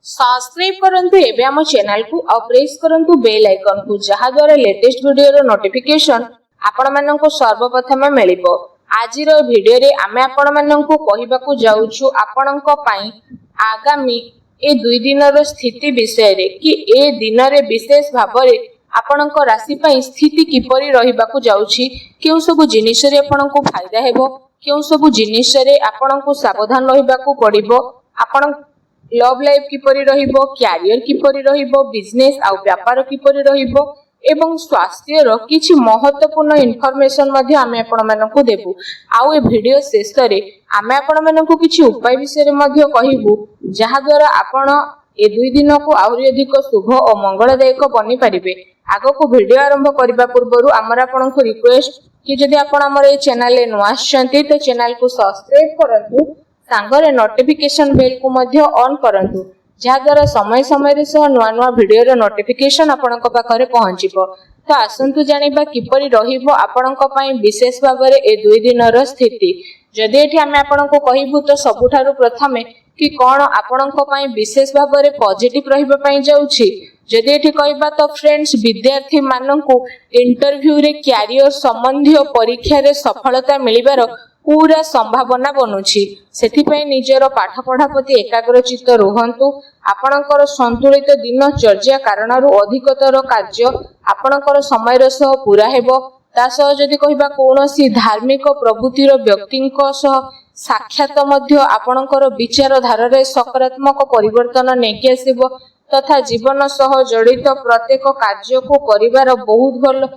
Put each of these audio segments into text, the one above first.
Subscribe करंतु एबे हम चैनल को और प्रेस करंतु बेल आइकन को जहा द्वारा लेटेस्ट वीडियो रो नोटिफिकेशन आपण माननको सर्वप्रथम मिलिबो। आज रो वीडियो रे आमे आपण माननको कहिबाकू जाउछु आपणको पई आगामी ए 2 दिन रो स्थिति विषय रे कि ए दिन रे विशेष भाबरे आपणको राशि पई स्थिति किपरि रहिबाकू जाउछि, केउ सब जिनिस रे आपणको फायदा हेबो, केउ सब जिनिस रे आपणको सावधान रहिबाकू पड़िबो, आपण लव लाइफ किपरि रहिबो, कैरियर किपरि रहिबो, बिजनेस आ व्यापार किपरि रहिबो एवं स्वास्थ्य रो किछि महत्वपूर्ण इन्फॉर्मेशन मध्ये आमे आपण मानकु देबु। आउ ए वीडियो शेष रे आमे आपण मानकु किछि उपाय विषय रे मध्ये कहिबु जहा द्वारा आपण ए 2 दिन को आउरी अधिक शुभ और मंगलदायक बनि परिबे। आगो को वीडियो आरंभ करबा पूर्वरु हमर आपनक रिक्वेस्ट कि जदि आपण हमर ए चैनल ले नुआ आछंती तो चैनल को सब्सक्राइब करंतु, सांगरे नोटिफिकेशन बेल को मध्ये ऑन करंतु जहा द्वारा समय समय रे सह नुआ नुआ वीडियो रो नोटिफिकेशन आपनक पाखरे पहुंचीबो। तो आसंतु जानिबा किपरि रहिबो आपनक पई विशेष भाबरे ए 2 दिन रो स्थिति। जदि एठी हमें आपनक कहिबु तो सबुठारु प्रथमे कि कोन आपनक पई विशेष भाबरे पॉजिटिव रहिबा पई जाउछि। जदि एठी कहबा तो फ्रेंड्स विद्यार्थी माननकु इंटरव्यू रे कैरियर संबंधी परीक्षा रे सफलता मिलिबार पूरा संभावना बनुछि। सेथिपई निजर पाठ पढ़ा प्रति एकाग्रचित्त रुहंतु। आपणकर संतुलित दिन चर्या कारणरू अधिकतर कार्य आपणकर समय सह पूरा हेबो। तासह जदि कहबा कोनोसी धार्मिक प्रवृत्तिर व्यक्तिଙ୍କ सह साक्षात मध्य आपणकर विचार धारारे सकारात्मक परिवर्तन नेकी आसीबो तथा जीवन सह जड़ित प्रत्येक कार्य को करिवार बहुत भल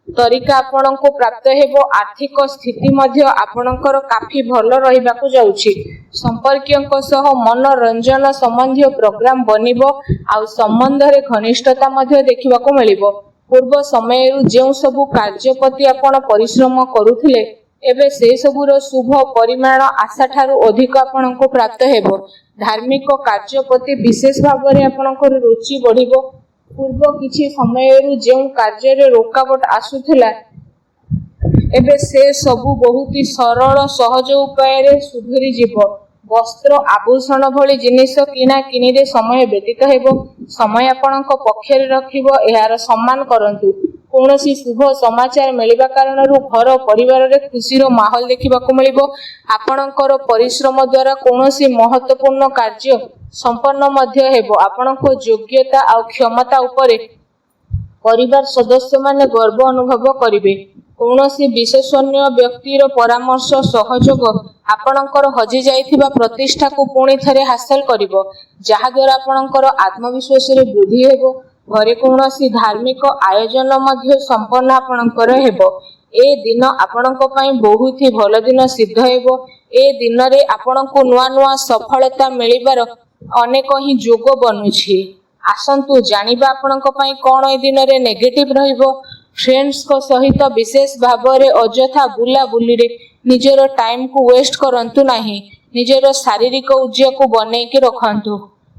तरीका आपनको प्राप्त हेबो। आर्थिक स्थिति मध्य आपणकर काफी भल रहिबाकू जाउछि। संपर्कियंक सह मनोरंजन संबंधी प्रोग्राम बनिबो आ संबंध रे घनिष्ठता मध्य देखिबाकू मिलिबो। पूर्व समय जेउ सबु कार्यपति आपण परिश्रम करूथिले एबे से सबुर शुभ परिमाण आशा ठारू अधिक आपनको प्राप्त हेबो। धार्मिक कार्यपति विशेष भाबरे आपणकर रुचि बढ़िबो। पूर्व किछि समय जेउ कार्य रे रोकावट आसुथिला एबे से सबु बहुत ही सरल सहज उपाय रे सुधुरी जीवो। वस्त्र आभूषण भली जिनिस किना किनी रे समय व्यतीत हेबो। समय आपणक पक्षरे रखिबो, एहार सम्मान करंतु। कोनोसी शुभ समाचार मिलिबा कारणरू घर परिवार रे खुशीर माहौल देखिबाकू मिलिबो। आपणकर परिश्रम द्वारा कोनोसी महत्वपूर्ण कार्य संपन्न मध्य हेबो। आपणको योग्यता आ क्षमता उपरे परिवार सदस्य माने गर्व अनुभव करिवे। कोनोसी विशेषज्ञ व्यक्तिर परामर्श सहयोग आपणकर हजि जाइथिबा प्रतिष्ठा को पुणी थरे हासिल करिवो, जहा द्वारा आपणकर आत्मविश्वास रे वृद्धि हेबो। घरे कोनोसी धार्मिक आयोजन मध्य संपन्न आपणकर हेबो। ए दिन आपणक पई बहुत ही भल दिन सिद्ध हेबो। ए दिन रे आपणको नुआ नुआ सफलता मिलिबार अनेक ही जोग बनुछि। आसंतु जानिबा आपणक पई कोन ए दिन रे नेगेटिव रहिबो। फ्रेंड्स को सहित विशेष भाबरे अजथा बुला बुली रे निजर टाइम को वेस्ट करंतु नाही। निजर शारीरिक ऊर्जा को बनै के रखंतु।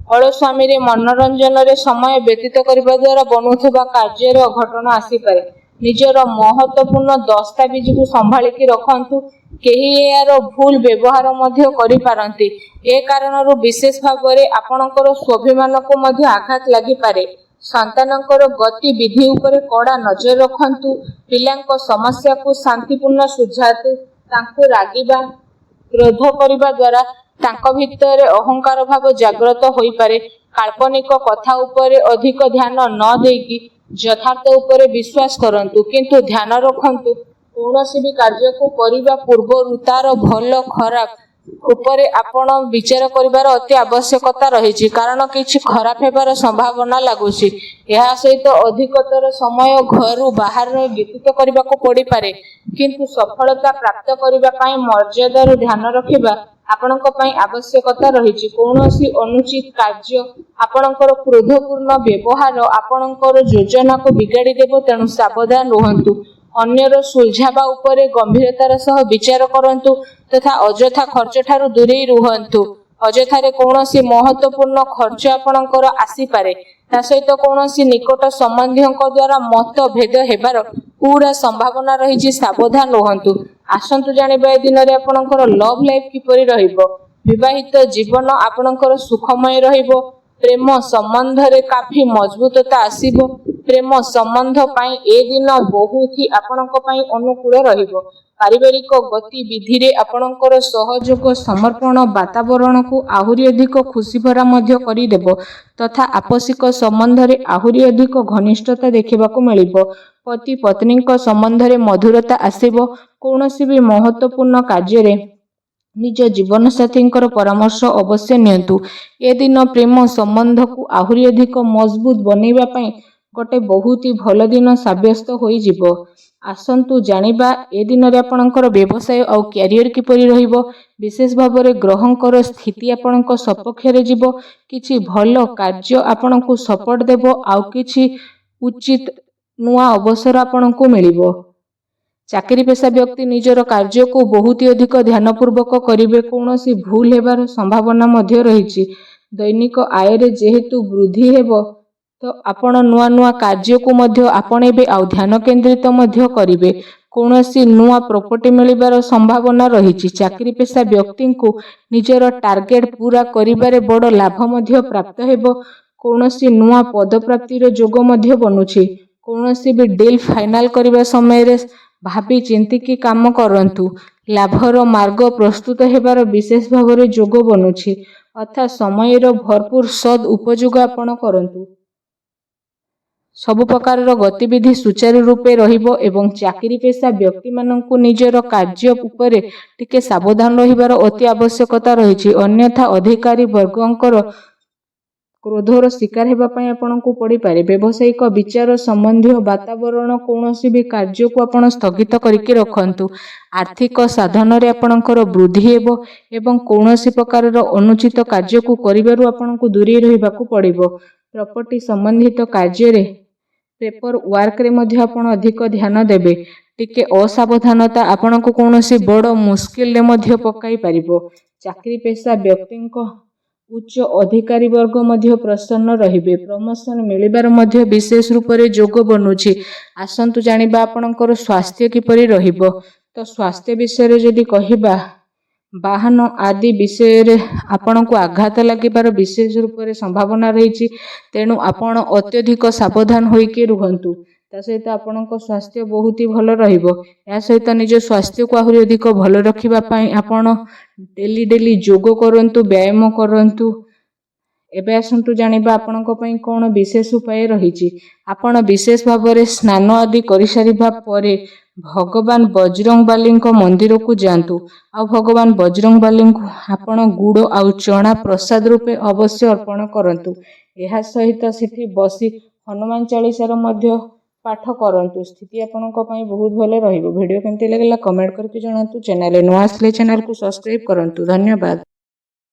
अलस्वामी रे मनोरंजन रे समय व्यतीत करबा द्वारा बनुथबा कार्य रे अघटन आसी पारे। निजर महत्वपूर्ण दस्तावेज को संभाली के रखंतु। केही यार भूल व्यवहार मध्य करि पारंती। ए कारणरू विशेष भाबरे आपणकर स्वाभिमान को मध्य आघात लागि पारे। संतानकर गति विधि उपरे कड़ा नजर रखंतु। पिलांको समस्या को शांतिपूर्ण सुझातु। तांको रागिबा क्रोध करिबा द्वारा तांको भितरे अहंकार भाव जागृत होई पारे। काल्पनिक कथा उपरे अधिक ध्यान न देकी यथार्थ उपरे विश्वास करंतु, किंतु ध्यान रखंतु कोनोसी भी कार्य को करिबा पूर्व तार भल खराब उपरे आपण विचार करिवार अति आवश्यकता रहिछि, कारण किछि खराब हेबार संभावना लागुछि। एहा सहित अधिकतर समय घर बाहर व्यतीत करबा को पड़ी पारे, किंतु सफलता प्राप्त करबा पई मर्यादा रो ध्यान रखिबा आपणक पई आवश्यकता रहिछि। कोनोसी अनुचित कार्य आपणकर क्रोधपूर्ण व्यवहार आपणकर योजना को बिगाड़ी देबो, तेणु सावधान रहंतु। अन्यर सुलझाबा उपरे गंभीरतार सह विचार करंतु तथा अजथा खर्च ठारू दूरे रुहंतु। अजथारे कोनोसी महत्वपूर्ण खर्च आपणकर आसी पारे। ता सहित कोनोसी निकट संबंधीଙ୍କ द्वारा मत भेद हेबार पूरा संभावना रहिछि। सावधान रहंतु। आसंतु जानिबा ए दिन रे आपणकर लव लाइफ किपरि रहिबो। विवाहित जीवन आपणकर सुखमय रहिबो। ପ୍ରେମ ସମ୍ବନ୍ଧରେ କାଫି ମଜବୁତତା ଆସିବ। ପ୍ରେମ ସମ୍ବନ୍ଧ ପାଇଁ ଏ ଦିନ ବହୁତ ହି ଆପଣଙ୍କ ପାଇଁ ଅନୁକୂଳ ରହିବ। ପାରିବାରିକ ଗତିବିଧିରେ ଆପଣଙ୍କର ସହଯୋଗ ସମର୍ପଣ ବାତାବରଣକୁ ଆହୁରି ଅଧିକ ଖୁସିଭରା ମଧ୍ୟ କରିଦେବ ତଥା ଆପୋଷିକ ସମ୍ବନ୍ଧରେ ଆହୁରି ଅଧିକ ଘନିଷ୍ଠତା ଦେଖିବାକୁ ମିଳିବ। ପତି ପତ୍ନୀଙ୍କ ସମ୍ବନ୍ଧରେ ମଧୁରତା ଆସିବ। କୌଣସି ବି ମହତ୍ତ୍ୱପୂର୍ଣ୍ଣ କାର୍ଯ୍ୟରେ ନିଜ ଜୀବନସାଥୀଙ୍କର ପରାମର୍ଶ ଅବଶ୍ୟ ନିଅନ୍ତୁ। ଏ ଦିନ ପ୍ରେମ ସମ୍ବନ୍ଧକୁ ଆହୁରି ଅଧିକ ମଜବୁତ ବନେଇବା ପାଇଁ ଗୋଟେ ବହୁତ ହି ଭଲ ଦିନ ସାବ୍ୟସ୍ତ ହୋଇଯିବ। ଆସନ୍ତୁ ଜାଣିବା ଏ ଦିନରେ ଆପଣଙ୍କର ବ୍ୟବସାୟ ଆଉ କ୍ୟାରିୟର କିପରି ରହିବ। ବିଶେଷ ଭାବରେ ଗ୍ରହଙ୍କର ସ୍ଥିତି ଆପଣଙ୍କ ସପକ୍ଷରେ ଯିବ। କିଛି ଭଲ କାର୍ଯ୍ୟ ଆପଣଙ୍କୁ ସପୋର୍ଟ ଦେବ। ଆଉ କିଛି ଉଚିତ ନୂଆ ଅବସର ଆପଣଙ୍କୁ ମିଳିବ। ଚାକିରି ପେଶା ବ୍ୟକ୍ତି ନିଜର କାର୍ଯ୍ୟକୁ ବହୁତ ଅଧିକ ଧ୍ୟାନପୂର୍ବକ କରିବେ। କୌଣସି ଭୁଲ ହେବାର ସମ୍ଭାବନା ମଧ୍ୟ ରହିଛି। ଦୈନିକ ଆୟରେ ଯେହେତୁ ବୃଦ୍ଧି ହେବ ତ ଆପଣ ନୂଆ ନୂଆ କାର୍ଯ୍ୟକୁ ମଧ୍ୟ ଆପଣେଇବେ ଆଉ ଧ୍ୟାନ କେନ୍ଦ୍ରିତ ମଧ୍ୟ କରିବେ। କୌଣସି ନୂଆ ପ୍ରପର୍ଟି ମିଳିବାର ସମ୍ଭାବନା ରହିଛି। ଚାକିରି ପେଶା ବ୍ୟକ୍ତିଙ୍କୁ ନିଜର ଟାର୍ଗେଟ ପୂରା କରିବାରେ ବଡ଼ ଲାଭ ମଧ୍ୟ ପ୍ରାପ୍ତ ହେବ। କୌଣସି ନୂଆ ପଦପ୍ରାପ୍ତିର ଯୋଗ ମଧ୍ୟ ବନୁଛି। କୌଣସି ବି ଡିଲ୍ ଫାଇନାଲ କରିବା ସମୟରେ ଭାବି ଚିନ୍ତିକି କାମ କରନ୍ତୁ। ଲାଭର ମାର୍ଗ ପ୍ରସ୍ତୁତ ହେବାର ବିଶେଷ ଭାବରେ ଯୋଗ ବନୁଛି। ଅର୍ଥାତ୍ ସମୟର ଭରପୁର ସଦ୍ ଉପଯୋଗ ଆପଣ କରନ୍ତୁ। ସବୁ ପ୍ରକାରର ଗତିବିଧି ସୁଚାରୁ ରୂପେ ରହିବ ଏବଂ ଚାକିରି ପେଶା ବ୍ୟକ୍ତିମାନଙ୍କୁ ନିଜର କାର୍ଯ୍ୟ ଉପରେ ଟିକେ ସାବଧାନ ରହିବାର ଅତି ଆବଶ୍ୟକତା ରହିଛି। ଅନ୍ୟଥା ଅଧିକାରୀ ବର୍ଗଙ୍କର କ୍ରୋଧର ଶିକାର ହେବା ପାଇଁ ଆପଣଙ୍କୁ ପଡ଼ିପାରେ। ବ୍ୟବସାୟିକ ବିଚାର ସମ୍ବନ୍ଧୀୟ ବାତାବରଣ କୌଣସି ବି କାର୍ଯ୍ୟକୁ ଆପଣ ସ୍ଥଗିତ କରିକି ରଖନ୍ତୁ। ଆର୍ଥିକ ସାଧନରେ ଆପଣଙ୍କର ବୃଦ୍ଧି ହେବ ଏବଂ କୌଣସି ପ୍ରକାରର ଅନୁଚିତ କାର୍ଯ୍ୟକୁ କରିବାରୁ ଆପଣଙ୍କୁ ଦୂରେଇ ରହିବାକୁ ପଡ଼ିବ। ପ୍ରପର୍ଟି ସମ୍ବନ୍ଧିତ କାର୍ଯ୍ୟରେ ପେପର ୱାର୍କରେ ମଧ୍ୟ ଆପଣ ଅଧିକ ଧ୍ୟାନ ଦେବେ। ଟିକେ ଅସାବଧାନତା ଆପଣଙ୍କୁ କୌଣସି ବଡ଼ ମୁସ୍କିଲରେ ମଧ୍ୟ ପକାଇ ପାରିବ। ଚାକିରି ପେଶା ବ୍ୟକ୍ତିଙ୍କ ଉଚ୍ଚ ଅଧିକାରୀ ବର୍ଗ ମଧ୍ୟ ପ୍ରସନ୍ନ ରହିବେ। ପ୍ରମୋସନ ମିଳିବାର ମଧ୍ୟ ବିଶେଷ ରୂପରେ ଯୋଗ ବନୁଛି। ଆସନ୍ତୁ ଜାଣିବା ଆପଣଙ୍କର ସ୍ୱାସ୍ଥ୍ୟ କିପରି ରହିବ। ତ ସ୍ୱାସ୍ଥ୍ୟ ବିଷୟରେ ଯଦି କହିବା, ବାହନ ଆଦି ବିଷୟରେ ଆପଣଙ୍କୁ ଆଘାତ ଲାଗିବାର ବିଶେଷ ରୂପରେ ସମ୍ଭାବନା ରହିଛି। ତେଣୁ ଆପଣ ଅତ୍ୟଧିକ ସାବଧାନ ହୋଇକି ରୁହନ୍ତୁ। ତା ସହିତ ଆପଣଙ୍କ ସ୍ୱାସ୍ଥ୍ୟ ବହୁତ ହି ଭଲ ରହିବ। ଏହା ସହିତ ନିଜ ସ୍ୱାସ୍ଥ୍ୟକୁ ଆହୁରି ଅଧିକ ଭଲ ରଖିବା ପାଇଁ ଆପଣ ଡେଲି ଯୋଗ କରନ୍ତୁ, ବ୍ୟାୟାମ କରନ୍ତୁ। ଏବେ ଆସନ୍ତୁ ଜାଣିବା ଆପଣଙ୍କ ପାଇଁ କ'ଣ ବିଶେଷ ଉପାୟ ରହିଛି। ଆପଣ ବିଶେଷ ଭାବରେ ସ୍ନାନ ଆଦି କରିସାରିବା ପରେ ଭଗବାନ ବଜରଙ୍ଗବାଲୀଙ୍କ ମନ୍ଦିରକୁ ଯାଆନ୍ତୁ। ଆଉ ଭଗବାନ ବଜରଙ୍ଗବାଲୀଙ୍କୁ ଆପଣ ଗୁଡ଼ ଆଉ ଚଣା ପ୍ରସାଦ ରୂପେ ଅବଶ୍ୟ ଅର୍ପଣ କରନ୍ତୁ। ଏହା ସହିତ ସେଠି ବସି ହନୁମାନ ଚାଳିଶାର ମଧ୍ୟ ପାଠ କରନ୍ତୁ। ସ୍ଥିତି ଆପଣଙ୍କ ପାଇଁ ବହୁତ ଭଲ ରହିବ। ଭିଡ଼ିଓ କେମିତି ଲାଗିଲା କମେଣ୍ଟ କରିକି ଜଣାନ୍ତୁ। ଚ୍ୟାନେଲରେ ନୂଆ ଆସିଲେ ଚ୍ୟାନେଲକୁ ସବସ୍କ୍ରାଇବ କରନ୍ତୁ। ଧନ୍ୟବାଦ।